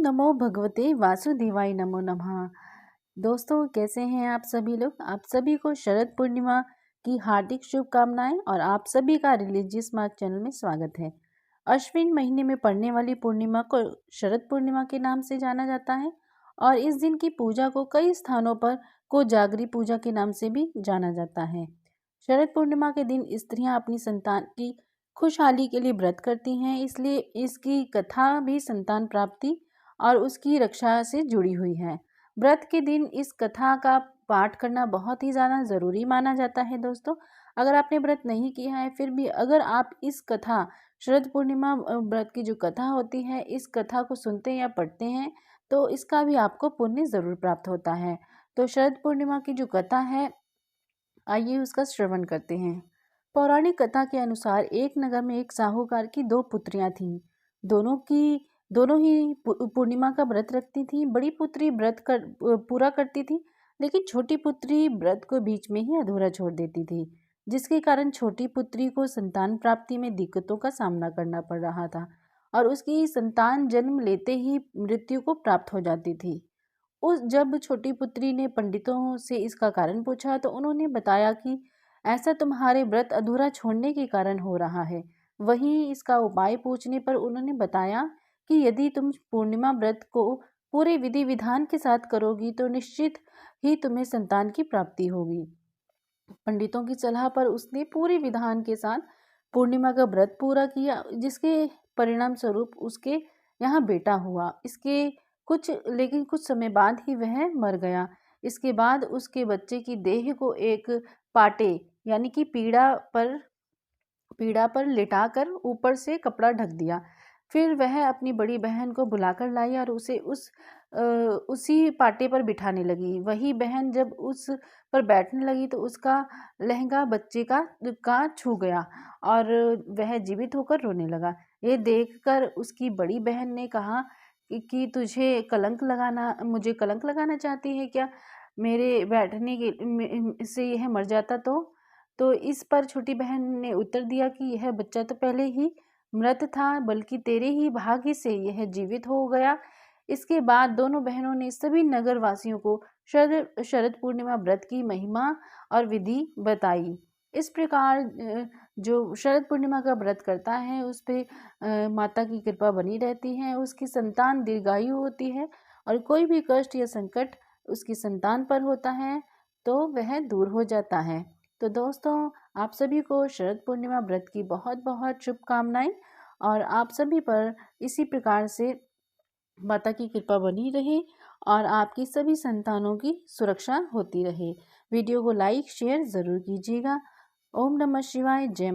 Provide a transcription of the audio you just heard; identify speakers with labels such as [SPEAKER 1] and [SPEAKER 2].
[SPEAKER 1] नमो भगवते वासुदेवाय नमो नमः। दोस्तों, कैसे हैं आप सभी लोग। आप सभी को शरद पूर्णिमा की हार्दिक शुभकामनाएं और आप सभी का रिलीजियस मार्ग चैनल में स्वागत है। अश्विन महीने में पड़ने वाली पूर्णिमा को शरद पूर्णिमा के नाम से जाना जाता है और इस दिन की पूजा को कई स्थानों पर कोजागरी पूजा के नाम से भी जाना जाता है। शरद पूर्णिमा के दिन स्त्रियां अपनी संतान की खुशहाली के लिए व्रत करती हैं, इसलिए इसकी कथा भी संतान प्राप्ति और उसकी रक्षा से जुड़ी हुई है। व्रत के दिन इस कथा का पाठ करना बहुत ही ज़्यादा ज़रूरी माना जाता है। दोस्तों, अगर आपने व्रत नहीं किया है फिर भी अगर आप इस कथा शरद पूर्णिमा व्रत की जो कथा होती है इस कथा को सुनते या पढ़ते हैं तो इसका भी आपको पुण्य ज़रूर प्राप्त होता है। तो शरद पूर्णिमा की जो कथा है, आइए उसका श्रवण करते हैं। पौराणिक कथा के अनुसार एक नगर में एक साहूकार की दो पुत्रियां थीं। दोनों ही पूर्णिमा का व्रत रखती थीं। बड़ी पुत्री पूरा करती थी, लेकिन छोटी पुत्री व्रत को बीच में ही अधूरा छोड़ देती थी, जिसके कारण छोटी पुत्री को संतान प्राप्ति में दिक्कतों का सामना करना पड़ रहा था और उसकी संतान जन्म लेते ही मृत्यु को प्राप्त हो जाती थी। जब छोटी पुत्री ने पंडितों से इसका कारण पूछा तो उन्होंने बताया कि ऐसा तुम्हारे व्रत अधूरा छोड़ने के कारण हो रहा है। वहीं इसका उपाय पूछने पर उन्होंने बताया कि यदि तुम पूर्णिमा व्रत को पूरे विधि विधान के साथ करोगी तो निश्चित ही तुम्हें संतान की प्राप्ति होगी। पंडितों की सलाह पर उसने पूरे विधान के साथ पूर्णिमा का व्रत पूरा किया, जिसके परिणाम स्वरूप उसके यहाँ बेटा हुआ। लेकिन कुछ समय बाद ही वह मर गया। इसके बाद उसके बच्चे की देह को एक पाटे यानी कि पीड़ा पर लिटाकर ऊपर से कपड़ा ढक दिया। फिर वह अपनी बड़ी बहन को बुलाकर लाई और उसे उसी पाटे पर बिठाने लगी। वही बहन जब उस पर बैठने लगी तो उसका लहंगा बच्चे का छू गया और वह जीवित होकर रोने लगा। ये देखकर उसकी बड़ी बहन ने कहा कि मुझे कलंक लगाना चाहती है क्या? मेरे बैठने से यह मर जाता तो इस पर छोटी बहन ने उत्तर दिया कि यह बच्चा तो पहले ही मृत था, बल्कि तेरे ही भाग्य से यह जीवित हो गया। इसके बाद दोनों बहनों ने सभी नगर वासियों को शरद पूर्णिमा व्रत की महिमा और विधि बताई। इस प्रकार जो शरद पूर्णिमा का व्रत करता है उस पे माता की कृपा बनी रहती है, उसकी संतान दीर्घायु होती है और कोई भी कष्ट या संकट उसकी संतान पर होता है तो वह दूर हो जाता है। तो दोस्तों, आप सभी को शरद पूर्णिमा व्रत की बहुत बहुत शुभकामनाएं और आप सभी पर इसी प्रकार से माता की कृपा बनी रहे और आपकी सभी संतानों की सुरक्षा होती रहे। वीडियो को लाइक शेयर ज़रूर कीजिएगा। ओम नमः शिवाय। जय